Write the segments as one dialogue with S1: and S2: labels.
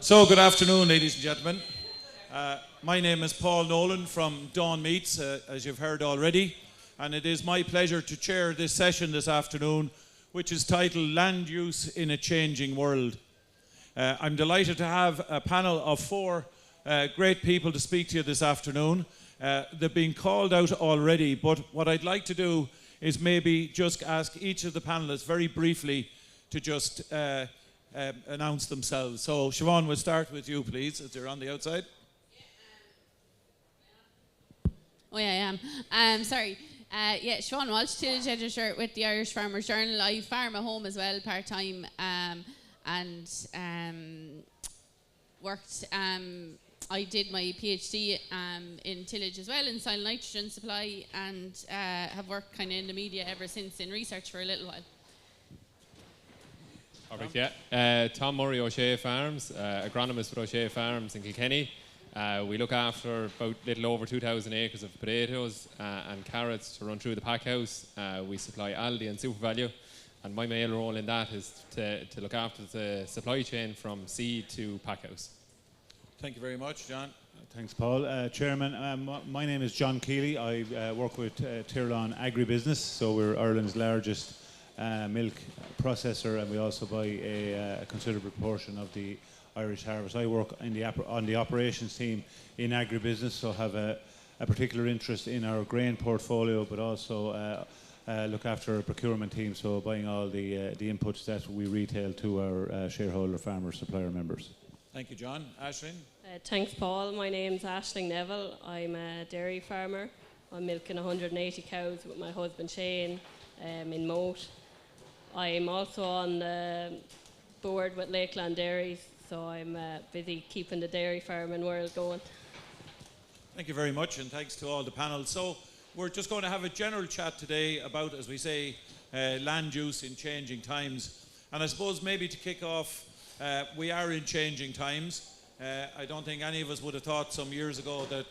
S1: So, good afternoon, ladies and gentlemen. My name is Paul Nolan from Dawn Meats, as you've heard already, and it is my pleasure to chair this session this afternoon, which is titled Land Use in a Changing World. I'm delighted to have a panel of four great people to speak to you this afternoon. They've been called out already, but what I'd like to do is maybe just ask each of the panelists very briefly to just announce themselves. So, Siobhán, we'll start with you, please, as you're on the outside.
S2: Oh, yeah, I am. Sorry. Siobhán Walsh, Tillage editor with the Irish Farmers Journal. I farm at home as well, part-time, and worked... I did my PhD in tillage as well, in soil nitrogen supply, and have worked kind of in the media ever since in research for a little while.
S3: Perfect, yeah. Tom Murray, O'Shea Farms, agronomist for O'Shea Farms in Kilkenny. We look after about little over 2,000 acres of potatoes and carrots to run through the pack house. We supply Aldi and SuperValu, and my main role in that is to look after the supply chain from seed to pack house.
S1: Thank you very much, John.
S4: Thanks, Paul. Chairman, my name is John Kealy. I work with Tirlán Agribusiness, so we're Ireland's largest milk processor, and we also buy a considerable portion of the Irish harvest. I work on the operations team in agribusiness, so have a particular interest in our grain portfolio, but also look after our procurement team, so buying all the inputs that we retail to our shareholder farmer supplier members.
S1: Thank you, John. Aisling?
S5: Thanks, Paul. My name's Aisling Neville. I'm a dairy farmer. I'm milking 180 cows with my husband Shane in Moat. I'm also on the board with Lakeland Dairies, so I'm busy keeping the dairy farming world going.
S1: Thank you very much, and thanks to all the panel. So we're just going to have a general chat today about, as we say, land use in changing times. And I suppose maybe to kick off, we are in changing times. I don't think any of us would have thought some years ago that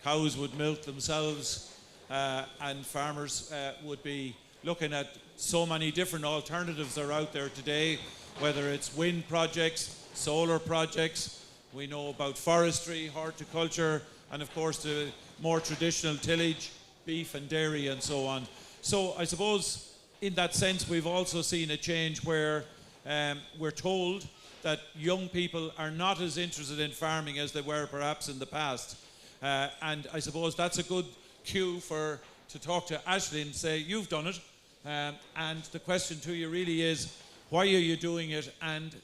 S1: cows would milk themselves and farmers would be looking at so many different alternatives that are out there today, whether it's wind projects, solar projects. We know about forestry, horticulture, and of course the more traditional tillage, beef and dairy and so on. So I suppose in that sense we've also seen a change where we're told that young people are not as interested in farming as they were perhaps in the past. And I suppose that's a good cue to talk to Aisling and say, you've done it. And the question to you really is, why are you doing it? And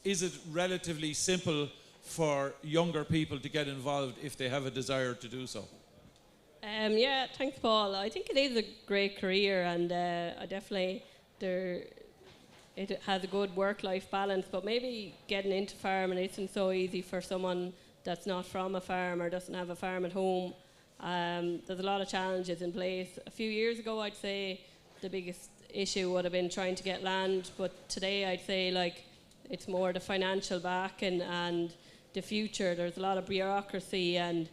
S1: is it relatively simple for younger people to get involved if they have a desire to do so?
S5: Yeah, thanks, Paul. I think it is a great career, and I definitely it has a good work-life balance, but maybe getting into farming isn't so easy for someone that's not from a farm or doesn't have a farm at home. There's a lot of challenges in place. A few years ago, I'd say the biggest issue would have been trying to get land, but today I'd say it's more the financial backing and the future. There's a lot of bureaucracy, and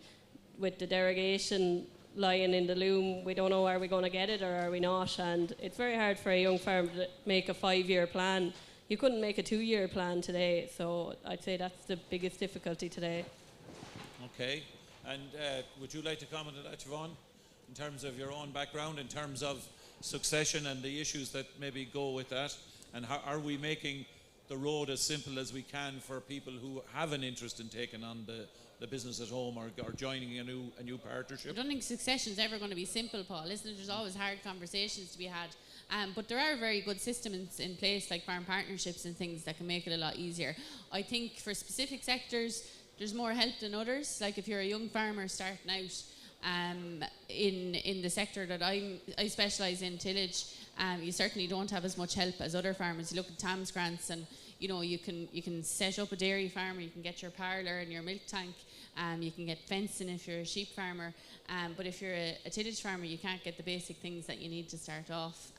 S5: with the derogation lying in the loom, we don't know, are we going to get it or are we not? And it's very hard for a young farmer to make a 5-year plan. You couldn't make a 2-year plan today, so I'd say that's the biggest difficulty today.
S1: Okay, and would you like to comment on that, Siobhán, in terms of your own background, in terms of succession and the issues that maybe go with that, and how are we making the road as simple as we can for people who have an interest in taking on the business at home or joining a new partnership?
S2: I don't think succession's ever going to be simple, Paul, isn't it? There's always hard conversations to be had. But there are very good systems in place, like farm partnerships and things that can make it a lot easier. I think for specific sectors, there's more help than others. Like if you're a young farmer starting out in the sector that I specialise in, tillage, you certainly don't have as much help as other farmers. You look at TAMS grants, and you can set up a dairy farm, or you can get your parlour and your milk tank. You can get fencing if you're a sheep farmer, but if you're a tillage farmer, you can't get the basic things that you need to start off,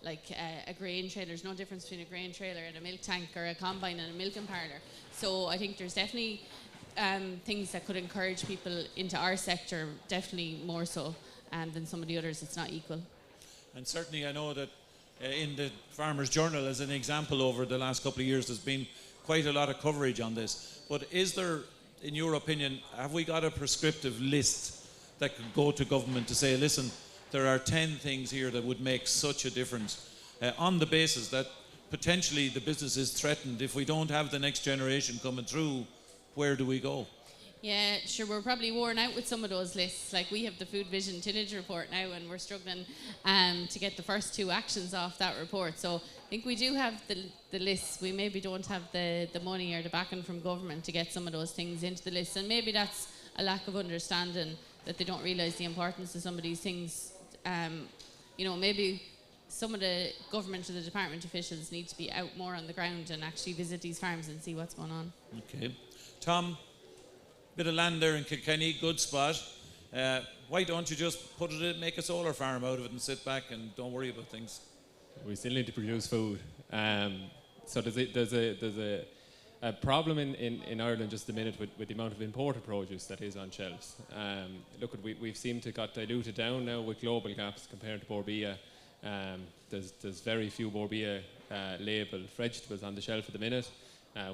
S2: like a grain trailer. There's no difference between a grain trailer and a milk tank, or a combine and a milking parlour. So I think there's definitely things that could encourage people into our sector, definitely more so than some of the others. It's not equal.
S1: And certainly I know that in the Farmers Journal, as an example, over the last couple of years, there's been quite a lot of coverage on this. But is there, in your opinion, have we got a prescriptive list that could go to government to say, listen, there are 10 things here that would make such a difference, on the basis that potentially the business is threatened if we don't have the next generation coming through? Where do we go?
S2: Yeah, sure, we're probably worn out with some of those lists. Like, we have the Food Vision Tillage report now, and we're struggling to get the first 2 actions off that report. So I think we do have the lists. We maybe don't have the money or the backing from government to get some of those things into the list. And maybe that's a lack of understanding, that they don't realise the importance of some of these things. Maybe some of the government or the department officials need to be out more on the ground and actually visit these farms and see what's going on.
S1: Okay. Tom, bit of land there in Kilkenny, good spot. Why don't you just put it in, make a solar farm out of it and sit back and don't worry about things?
S3: We still need to produce food. So there's a problem in Ireland just a minute with the amount of imported produce that is on shelves. We've seemed to got diluted down now with global gaps compared to Borbia. There's very few Borbia labelled vegetables on the shelf at the minute.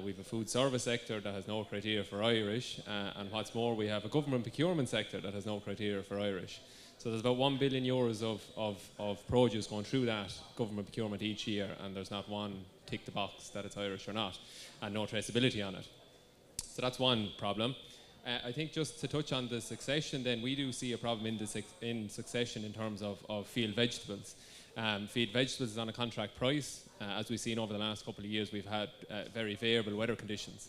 S3: We have a food service sector that has no criteria for Irish, and what's more, we have a government procurement sector that has no criteria for Irish. So there's about €1 billion of produce going through that government procurement each year, and there's not one tick the box that it's Irish or not, and no traceability on it. So that's one problem. I think just to touch on the succession, then we do see a problem in succession in terms of field vegetables. Field vegetables is on a contract price. As we've seen over the last couple of years, we've had very favourable weather conditions.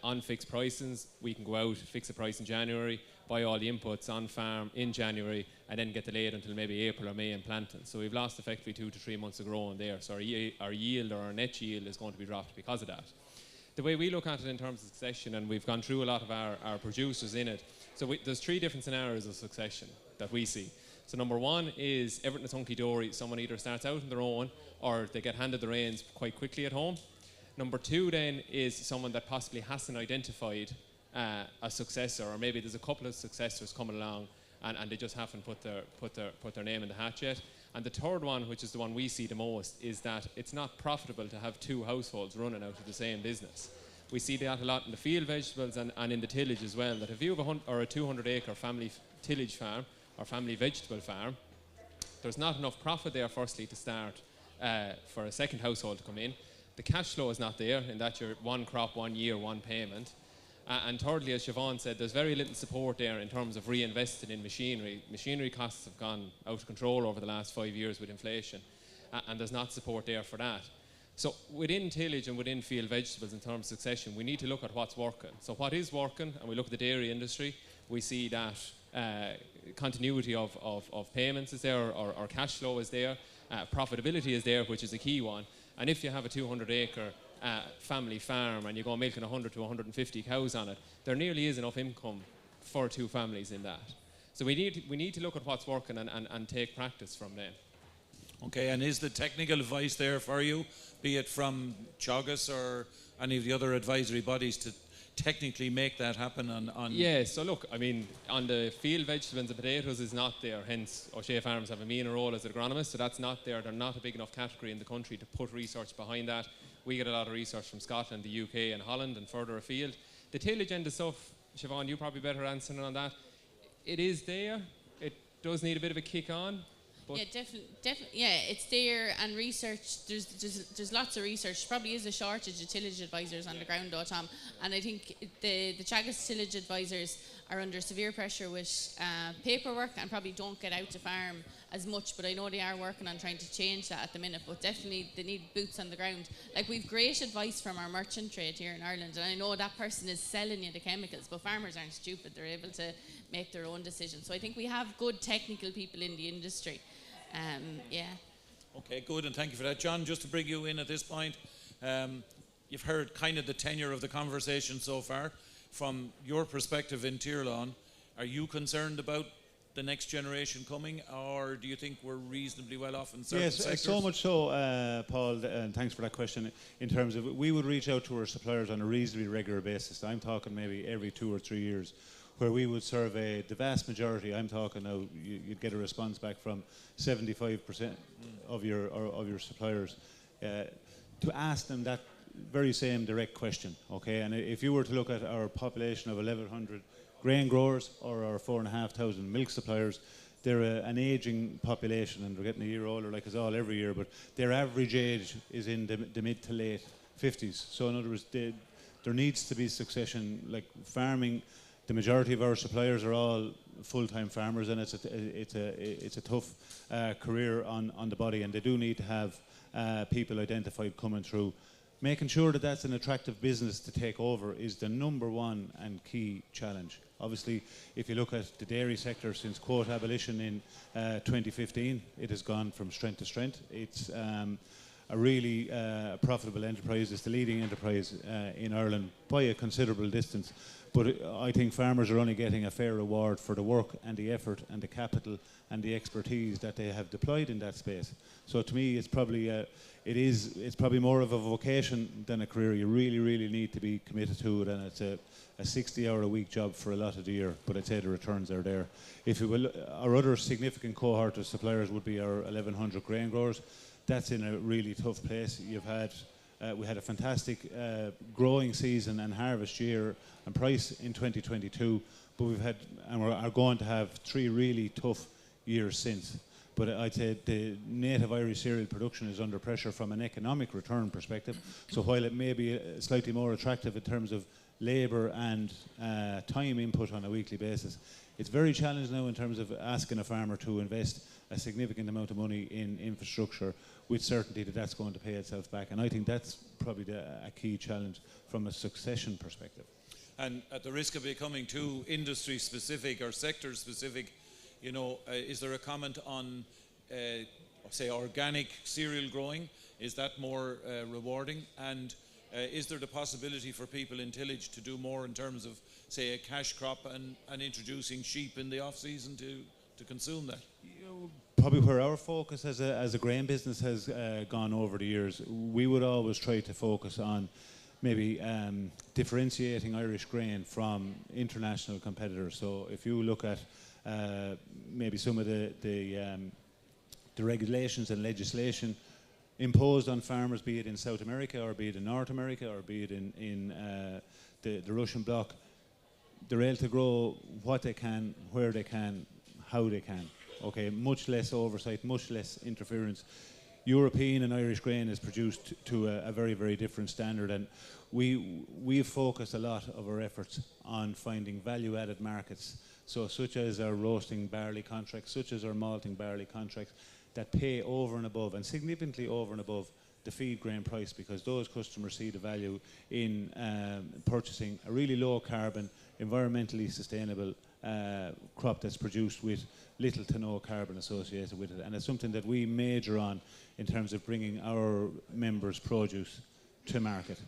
S3: On fixed prices, we can go out, fix a price in January, buy all the inputs on farm in January, and then get delayed until maybe April or May in planting. So we've lost effectively 2 to 3 months of growing there. So our yield or our net yield is going to be dropped because of that. The way we look at it in terms of succession, and we've gone through a lot of our producers in it, so there's 3 different scenarios of succession that we see. So number 1 is everything is hunky-dory. Someone either starts out on their own or they get handed the reins quite quickly at home. Number 2 then is someone that possibly hasn't identified a successor, or maybe there's a couple of successors coming along and they just haven't put their name in the hat yet. And the third one, which is the one we see the most, is that it's not profitable to have 2 households running out of the same business. We see that a lot in the field vegetables and in the tillage as well, that if you have a 200-acre family tillage farm or family vegetable farm, there's not enough profit there, firstly, to start for a second household to come in. The cash flow is not there, in that you're 1 crop, 1 year, 1 payment. And thirdly, as Siobhán said, there's very little support there in terms of reinvesting in machinery. Machinery costs have gone out of control over the last 5 years with inflation, and there's not support there for that. So within tillage and within field vegetables in terms of succession, we need to look at what's working. So what is working, and we look at the dairy industry, we see that continuity of payments is there, or cash flow is there, profitability is there, which is a key one. And if you have a 200-acre family farm and you go milking 100 to 150 cows on it, there nearly is enough income for 2 families in that. So we need to look at what's working and take practice from them.
S1: Okay, and is the technical advice there for you, be it from Teagasc or any of the other advisory bodies, to technically make that happen on
S3: Yeah, so look, I mean, on the field vegetables and potatoes is not there, hence O'Shea Farms have a meaner role as an agronomist, so that's not there. They're not a big enough category in the country to put research behind that. We get a lot of research from Scotland, the UK and Holland and further afield. The tillage end of stuff, Siobhán, you probably better answering on that. It is there. It does need a bit of a kick on.
S2: Yeah, definitely. Yeah, it's there, and research. There's lots of research. Probably is a shortage of tillage advisors on the ground, though, Tom. And I think the Teagasc tillage advisors are under severe pressure with paperwork and probably don't get out to farm as much. But I know they are working on trying to change that at the minute. But definitely they need boots on the ground. Like, we've great advice from our merchant trade here in Ireland, and I know that person is selling you the chemicals, but farmers aren't stupid. They're able to make their own decisions. So I think we have good technical people in the industry. Yeah.
S1: Okay, good, and thank you for that. John, just to bring you in at this point, you've heard kind of the tenure of the conversation so far. From your perspective in Tirlawn, are you concerned about the next generation coming, or do you think we're reasonably well off in certain sectors?
S4: Yes, so much so, Paul, and thanks for that question. In terms of, we would reach out to our suppliers on a reasonably regular basis. I'm talking maybe every 2 or 3 years, where we would survey the vast majority. I'm talking now, you'd get a response back from 75% of your suppliers, to ask them that very same direct question, okay? And if you were to look at our population of 1,100 grain growers or our 4,500 milk suppliers, they're an aging population and they're getting a year older like us all every year, but their average age is in the mid to late 50s. So in other words, there needs to be succession, like farming. The majority of our suppliers are all full-time farmers, and it's a tough career on the body, and they do need to have people identified coming through. Making sure that that's an attractive business to take over is the number one and key challenge. Obviously, if you look at the dairy sector since quota abolition in 2015, it has gone from strength to strength. It's a really profitable enterprise. It's the leading enterprise in Ireland by a considerable distance. But I think farmers are only getting a fair reward for the work and the effort and the capital and the expertise that they have deployed in that space. So to me, it's probably it's probably more of a vocation than a career. You really, really need to be committed to it, and it's a 60-hour-a-week job for a lot of the year. But I'd say the returns are there. If you will, our other significant cohort of suppliers would be our 1,100 grain growers. That's in a really tough place. We had a fantastic growing season and harvest year and price in 2022, but we've had and are going to have 3 really tough years since. But I'd say the native Irish cereal production is under pressure from an economic return perspective. So while it may be slightly more attractive in terms of labour and time input on a weekly basis, it's very challenging now in terms of asking a farmer to invest a significant amount of money in infrastructure with certainty that that's going to pay itself back. And I think that's probably a key challenge from a succession perspective.
S1: And at the risk of becoming too industry specific or sector specific, you know, is there a comment on, say, organic cereal growing? Is that more rewarding? And is there the possibility for people in tillage to do more in terms of, say, a cash crop and introducing sheep in the off season to consume that?
S4: Probably where our focus as a grain business has gone over the years, we would always try to focus on maybe differentiating Irish grain from international competitors. So if you look at maybe some of the regulations and legislation imposed on farmers, be it in South America or be it in North America or be it in the Russian bloc, they're able to grow what they can, where they can, how they can. Okay, much less oversight, much less interference. European and Irish grain is produced to a very, very different standard, and we've focused a lot of our efforts on finding value-added markets, so such as our roasting barley contracts, such as our malting barley contracts, that pay over and above, and significantly over and above, the feed grain price, because those customers see the value in purchasing a really low carbon, environmentally sustainable crop that's produced with little to no carbon associated with it. And it's something that we major on in terms of bringing our members' produce to market.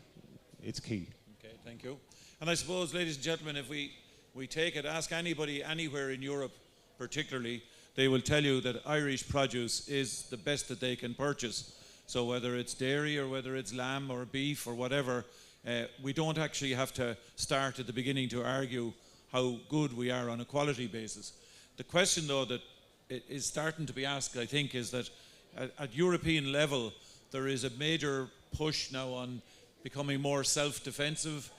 S4: It's key.
S1: Okay, thank you. And I suppose, ladies and gentlemen, if we take it, ask anybody anywhere in Europe particularly, they will tell you that Irish produce is the best that they can purchase. So whether it's dairy or whether it's lamb or beef or whatever, we don't actually have to start at the beginning to argue how good we are on a quality basis. The question, though, that is starting to be asked, I think, is that at European level, there is a major push now on becoming more self-defensive.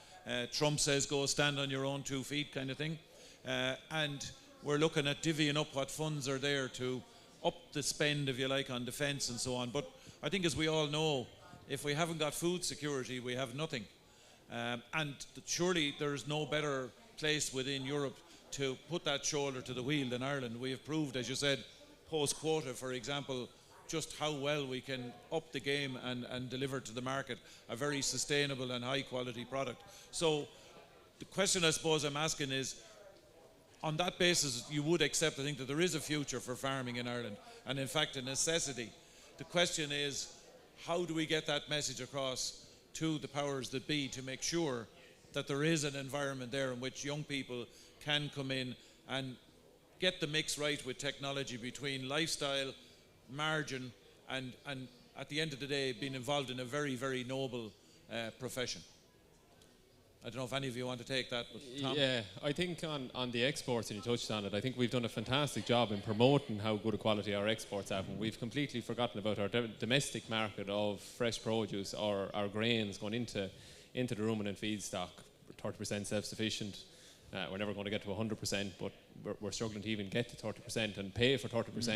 S1: Trump says, go stand on your own 2 feet kind of thing. And we're looking at divvying up what funds are there to up the spend, if you like, on defence and so on. But I think, as we all know, if we haven't got food security, we have nothing. And surely there is no better place within Europe to put that shoulder to the wheel than Ireland. We have proved, as you said, post-quota, for example, just how well we can up the game and deliver to the market a very sustainable and high-quality product. So the question I suppose I'm asking is, on that basis, you would accept, I think, that there is a future for farming in Ireland, and in fact a necessity. The question is, how do we get that message across to the powers that be to make sure that there is an environment there in which young people can come in and get the mix right with technology between lifestyle, margin, and at the end of the day, being involved in a very, very noble profession? I don't know if any of you want to take that, but Tom?
S3: Yeah, I think on the exports, and you touched on it, I think we've done a fantastic job in promoting how good a quality our exports have, and we've completely forgotten about our domestic market of fresh produce or our grains going into the ruminant feedstock. 30% self-sufficient. We're never going to get to 100%, but we're struggling to even get to 30% and pay for 30%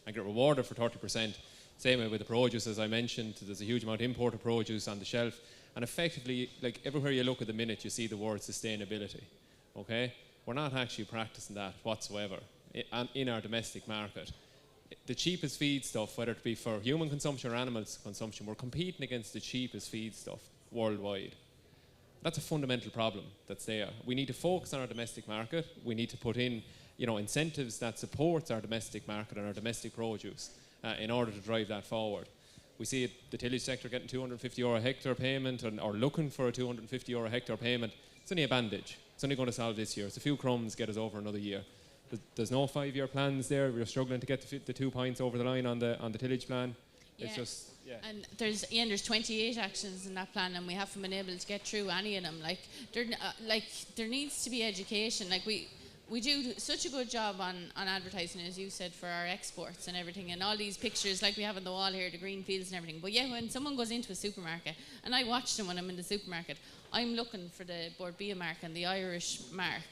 S3: and get rewarded for 30%. Same way with the produce, as I mentioned, there's a huge amount of imported produce on the shelf. And effectively, like everywhere you look at the minute, you see the word sustainability, okay? We're not actually practicing that whatsoever in our domestic market. The cheapest feed stuff, whether it be for human consumption or animal consumption, we're competing against the cheapest feed stuff worldwide. That's a fundamental problem that's there. We need to focus on our domestic market. We need to put in, incentives that supports our domestic market and our domestic produce in order to drive that forward. We see the tillage sector getting €250 a hectare payment or looking for a €250 a hectare payment. It's only a bandage. It's only going to solve this year. It's a few crumbs, get us over another year. There's no 5-year plans there. We're struggling to get the 2 points over the line on the tillage plan.
S2: Yeah.
S3: It's just, yeah.
S2: And there's 28 actions in that plan, and we haven't been able to get through any of them. There needs to be education. Like we do such a good job on advertising, as you said, for our exports and everything, and all these pictures like we have on the wall here, the green fields and everything. But yeah, when someone goes into a supermarket, and I watch them when I'm in the supermarket, I'm looking for the Borbia mark and the Irish mark,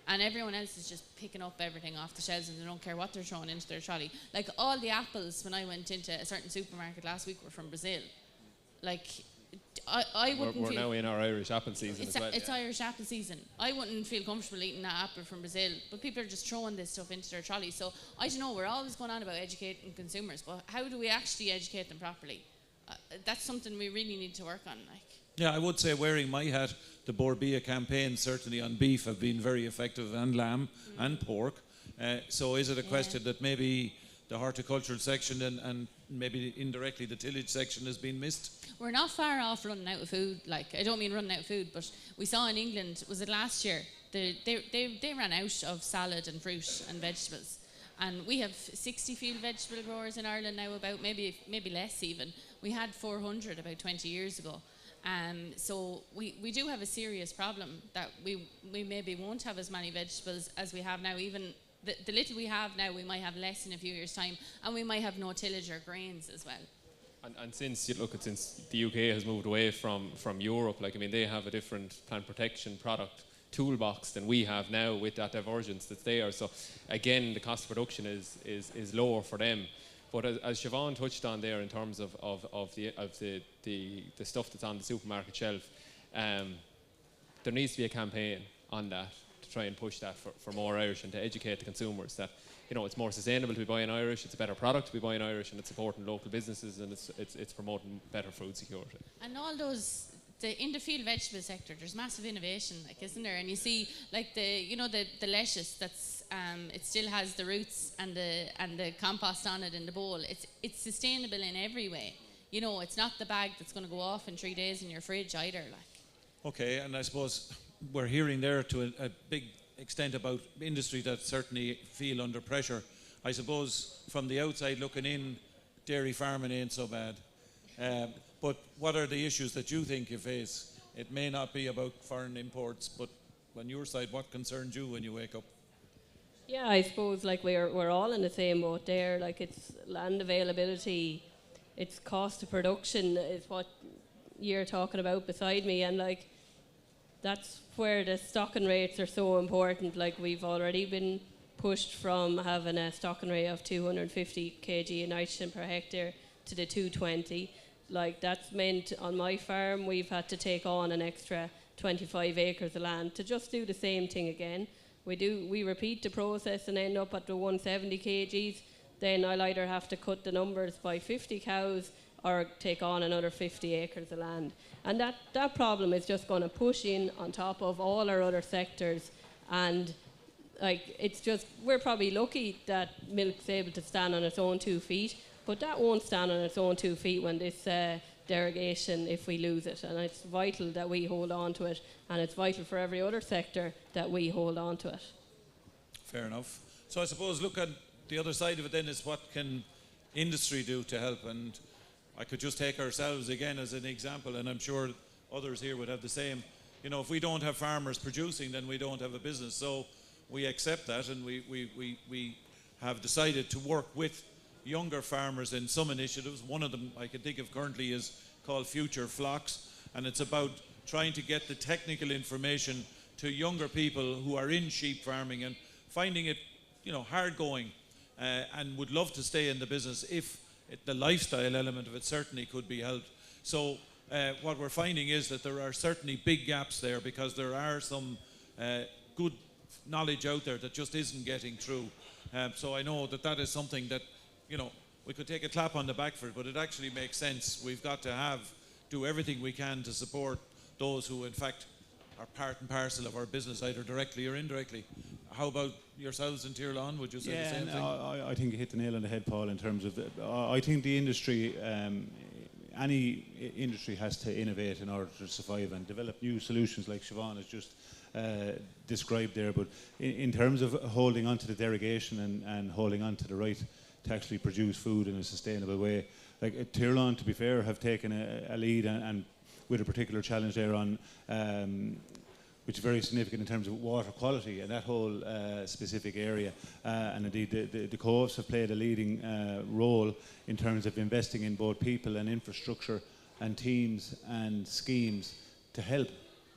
S2: and everyone else is just picking up everything off the shelves and they don't care what they're throwing into their trolley. Like all the apples when I went into a certain supermarket last week were from Brazil. Like I wouldn't
S3: we're
S2: feel
S3: now in our Irish apple season as well.
S2: It's Irish apple season. I wouldn't feel comfortable eating that apple from Brazil, but people are just throwing this stuff into their trolley. So I don't know, we're always going on about educating consumers, but how do we actually educate them properly? That's something we really need to work on.
S1: Yeah, I would say, wearing my hat, the Borbia campaigns certainly on beef have been very effective, and lamb and pork. So is it a question that maybe the horticultural section and maybe indirectly the tillage section has been missed?
S2: We're not far off running out of food. Like, I don't mean running out of food, but we saw in England, was it last year, they ran out of salad and fruit and vegetables. And we have 60 field vegetable growers in Ireland now, about maybe less even. We had 400 about 20 years ago. So we do have a serious problem that we maybe won't have as many vegetables as we have now. Even the little we have now, we might have less in a few years' time, and we might have no tillage or grains as well.
S3: And since the UK has moved away from Europe, they have a different plant protection product toolbox than we have now with that divergence that's there. So again, the cost of production is lower for them. But as Siobhán touched on there, in terms of the stuff that's on the supermarket shelf, there needs to be a campaign on that to try and push that for more Irish, and to educate the consumers that it's more sustainable to be buying Irish, it's a better product to be buying Irish, and it's supporting local businesses, and it's promoting better food security.
S2: And all those. In the field vegetable sector, there's massive innovation, isn't there? And you see, the lettuce that's it still has the roots and the compost on it in the bowl. It's sustainable in every way. It's not the bag that's going to go off in 3 days in your fridge either.
S1: Okay, and I suppose we're hearing there to a big extent about industry that certainly feel under pressure. I suppose from the outside looking in, dairy farming ain't so bad. But what are the issues that you think you face? It may not be about foreign imports, but on your side, what concerns you when you wake up?
S5: Yeah, I suppose we're all in the same boat there. It's land availability, it's cost of production is what you're talking about beside me, and that's where the stocking rates are so important. We've already been pushed from having a stocking rate of 250 kg of nitrogen per hectare to the 220. That's meant on my farm we've had to take on an extra 25 acres of land to just do the same thing again. We repeat the process and end up at the 170 kgs. Then I'll either have to cut the numbers by 50 cows or take on another 50 acres of land. And that problem is just going to push in on top of all our other sectors. And it's just, we're probably lucky that milk's able to stand on its own 2 feet. But that won't stand on its own 2 feet when this derogation, if we lose it. And it's vital that we hold on to it. And it's vital for every other sector that we hold on to it.
S1: Fair enough. So I suppose look at the other side of it then, is what can industry do to help? And I could just take ourselves again as an example, and I'm sure others here would have the same. you know, if we don't have farmers producing, then we don't have a business. So we accept that, and we have decided to work with younger farmers in some initiatives. One of them I can think of currently is called Future Flocks, and it's about trying to get the technical information to younger people who are in sheep farming and finding it, you know, hard going, and would love to stay in the business if the lifestyle element of it certainly could be helped. So what we're finding is that there are certainly big gaps there, because there are some good knowledge out there that just isn't getting through. So I know that is something that, you know, we could take a clap on the back for it, but it actually makes sense. We've got to do everything we can to support those who in fact are part and parcel of our business, either directly or indirectly. How about yourselves in Tyrone? Would you say the same thing?
S4: I think you hit the nail on the head, Paul, in terms of, I think the industry, any industry has to innovate in order to survive and develop new solutions like Siobhán has just described there. But in terms of holding on to the derogation and holding on to the right to actually produce food in a sustainable way, like Tyrone, to be fair, have taken a lead and with a particular challenge there on which is very significant in terms of water quality and that whole specific area. And indeed, the co-ops have played a leading role in terms of investing in both people and infrastructure and teams and schemes to help.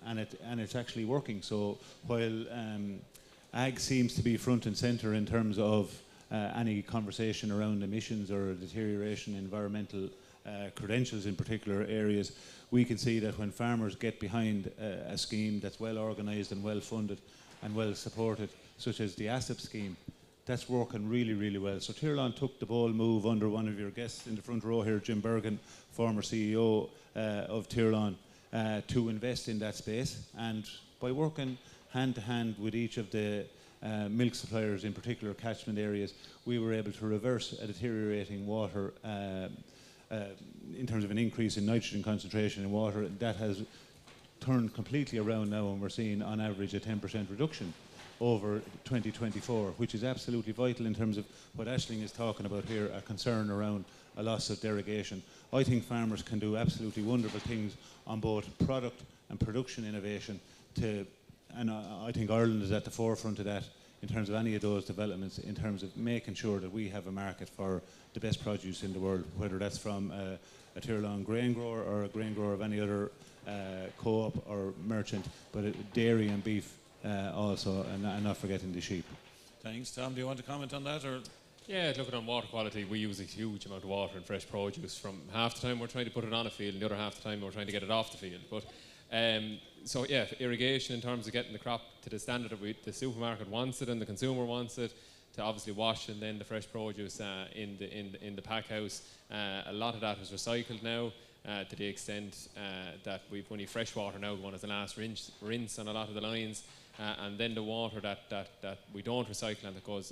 S4: And it's actually working. So while ag seems to be front and centre in terms of any conversation around emissions or deterioration in environmental credentials in particular areas, we can see that when farmers get behind a scheme that's well organised and well funded and well supported, such as the ASIP scheme, that's working really, really well. So Tyrone took the bold move under one of your guests in the front row here, Jim Bergen, former CEO of Tyrone, to invest in that space. And by working hand to hand with each of the milk suppliers in particular catchment areas, we were able to reverse a deteriorating water in terms of an increase in nitrogen concentration in water. That has turned completely around now, and we're seeing on average a 10% reduction over 2024, which is absolutely vital in terms of what Aisling is talking about here, a concern around a loss of derogation. I think farmers can do absolutely wonderful things on both product and production innovation and I think Ireland is at the forefront of that in terms of any of those developments, in terms of making sure that we have a market for the best produce in the world, whether that's from a Tyrone grain grower or a grain grower of any other co-op or merchant, but dairy and beef also, and not forgetting the sheep.
S1: Thanks. Tom, do you want to comment on that? Or?
S3: Yeah, looking on water quality, we use a huge amount of water in fresh produce. From half the time we're trying to put it on a field, and the other half the time we're trying to get it off the field. But so yeah, irrigation in terms of getting the crop to the standard that the supermarket wants it and the consumer wants it, to obviously wash and then the fresh produce in the pack house. A lot of that is recycled now to the extent that we've only fresh water now going as the last rinse on a lot of the lines. And then the water that we don't recycle and that goes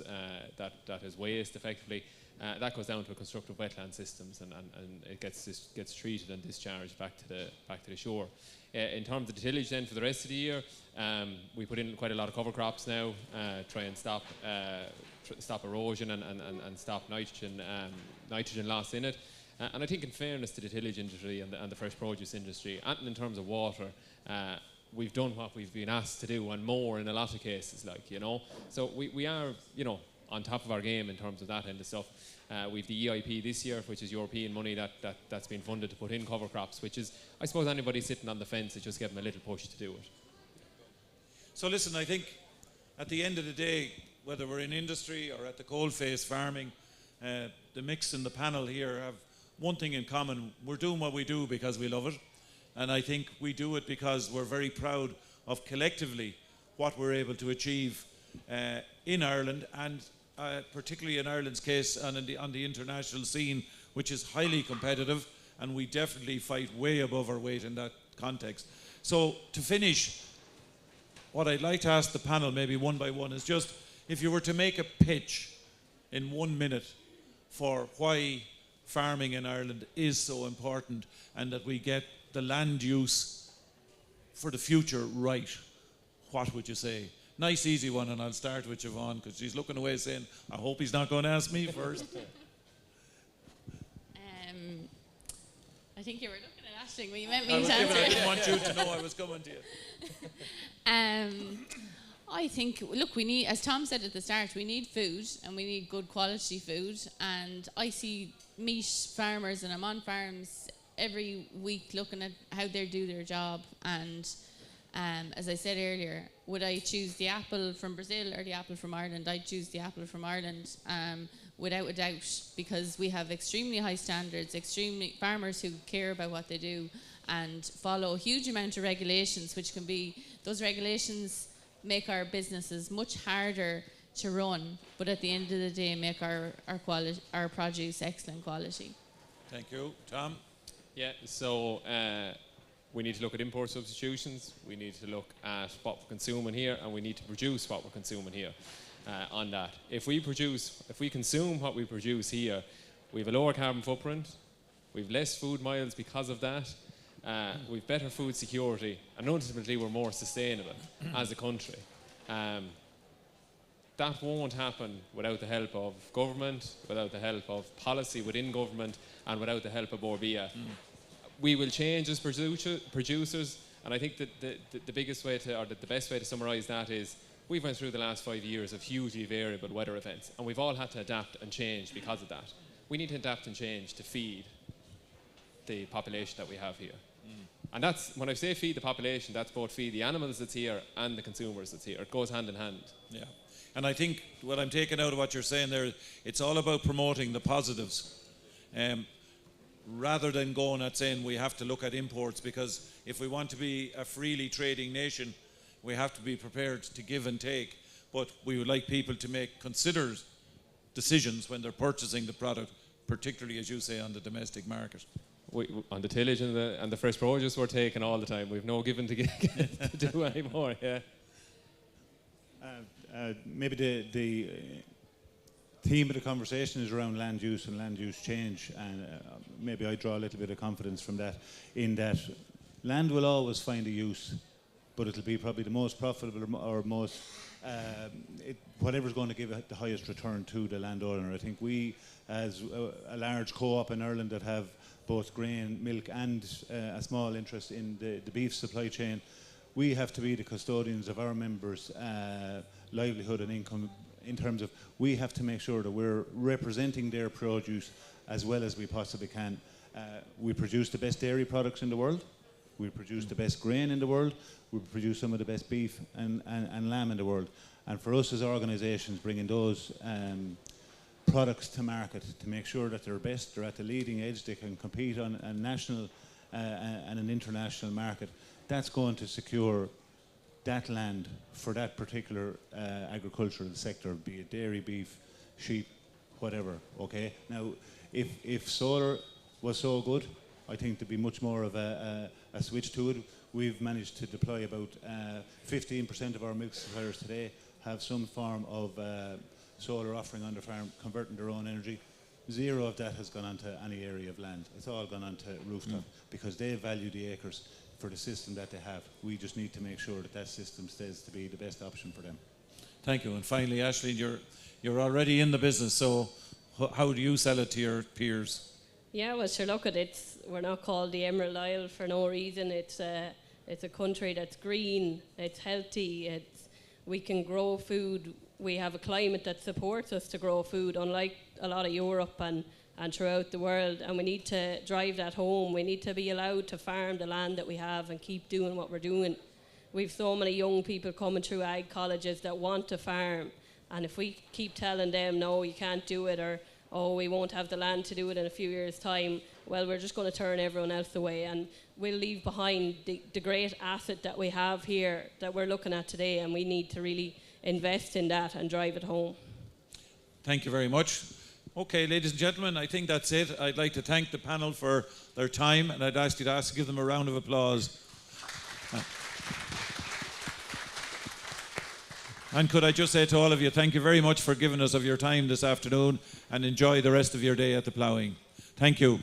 S3: that is waste effectively, that goes down to constructive wetland systems and it gets treated and discharged back to the shore. In terms of the tillage then for the rest of the year, we put in quite a lot of cover crops now, try and stop erosion and stop nitrogen loss in it. And I think in fairness to the tillage industry and the fresh produce industry, and in terms of water, we've done what we've been asked to do and more in a lot of cases, like, you know. So we are, you know, on top of our game in terms of that end of stuff. We've the EIP this year, which is European money that's been funded to put in cover crops, which is, I suppose, anybody sitting on the fence, it's just give them a little push to do it.
S1: So listen, I think at the end of the day, whether we're in industry or at the coalface farming, the mix in the panel here have one thing in common. We're doing what we do because we love it. And I think we do it because we're very proud of collectively what we're able to achieve in Ireland, and particularly in Ireland's case and on the international scene, which is highly competitive, and we definitely fight way above our weight in that context. So to finish, what I'd like to ask the panel, maybe one by one, is just if you were to make a pitch in 1 minute for why farming in Ireland is so important and that we get the land use for the future right, what would you say? Nice easy one, and I'll start with Siobhán because she's looking away saying, I hope he's not going to ask me first.
S2: I think you were looking at flashing when you meant
S1: I
S2: me
S1: was
S2: to
S1: given, I
S2: answer.
S1: didn't want you to know I was coming to you.
S2: I think, look, we need, as Tom said at the start, we need food and we need good quality food. And I see meat farmers, and I'm on farms every week looking at how they do their job. And as I said earlier, would I choose the apple from Brazil or the apple from Ireland? I'd choose the apple from Ireland, without a doubt, because we have extremely high standards, extremely farmers who care about what they do and follow a huge amount of regulations, which can be, those regulations make our businesses much harder to run, but at the end of the day make our produce excellent quality.
S1: Thank you. Tom?
S3: Yeah, so we need to look at import substitutions, we need to look at what we're consuming here, and we need to produce what we're consuming here on that. If we consume what we produce here, we have a lower carbon footprint, we have less food miles because of that, we have better food security, and ultimately we're more sustainable as a country. That won't happen without the help of government, without the help of policy within government, and without the help of Orbia. We will change as producers, and I think that the biggest way to, or the best way to summarise that is, we've went through the last 5 years of hugely variable weather events, and we've all had to adapt and change because of that. We need to adapt and change to feed the population that we have here. And that's, when I say feed the population, that's both feed the animals that's here and the consumers that's here. It goes hand in hand.
S1: Yeah. And I think what I'm taking out of what you're saying there, it's all about promoting the positives. Rather than going at saying we have to look at imports, because if we want to be a freely trading nation, we have to be prepared to give and take. But we would like people to make considered decisions when they're purchasing the product, particularly, as you say, on the domestic market.
S3: On the tillage and the fresh produce, we're taking all the time. We've no given to do anymore. Yeah.
S4: Maybe the theme of the conversation is around land use and land use change, and maybe I draw a little bit of confidence from that, in that land will always find a use, but it'll be probably the most profitable or most whatever's going to give it the highest return to the landowner. I think we, as a large co-op in Ireland that have both grain, milk and a small interest in the beef supply chain, we have to be the custodians of our members' livelihood and income, in terms of we have to make sure that we're representing their produce as well as we possibly can. We produce the best dairy products in the world, we produce the best grain in the world, we produce some of the best beef and lamb in the world. And for us as organisations, bringing those products to market to make sure that they're best, they're at the leading edge, they can compete on a national and an international market, that's going to secure that land for that particular agricultural sector, be it dairy, beef, sheep, whatever. Okay. Now, if solar was so good, I think there'd be much more of a switch to it. We've managed to deploy about 15% of our milk suppliers today have some form of solar offering on the farm, converting their own energy. Zero of that has gone onto any area of land. It's all gone onto rooftop because they value the acres for the system that they have. We just need to make sure that that system stays to be the best option for them.
S1: Thank you. And finally, Aisling, you're already in the business, so how do you sell it to your peers?
S5: Yeah, well, sure, look at it. We're not called the Emerald Isle for no reason. It's a country that's green, it's healthy, we can grow food. We have a climate that supports us to grow food, unlike a lot of Europe and throughout the world. And we need to drive that home. We need to be allowed to farm the land that we have and keep doing what we're doing. We've so many young people coming through ag colleges that want to farm. And if we keep telling them, no, you can't do it, or, oh, we won't have the land to do it in a few years' time, well, we're just going to turn everyone else away. And we'll leave behind the great asset that we have here that we're looking at today, and we need to really invest in that and drive it home.
S1: Thank you very much. Okay, ladies and gentlemen, I think that's it. I'd like to thank the panel for their time, and I'd ask you to give them a round of applause. And could I just say to all of you, thank you very much for giving us of your time this afternoon, and enjoy the rest of your day at the ploughing. Thank you.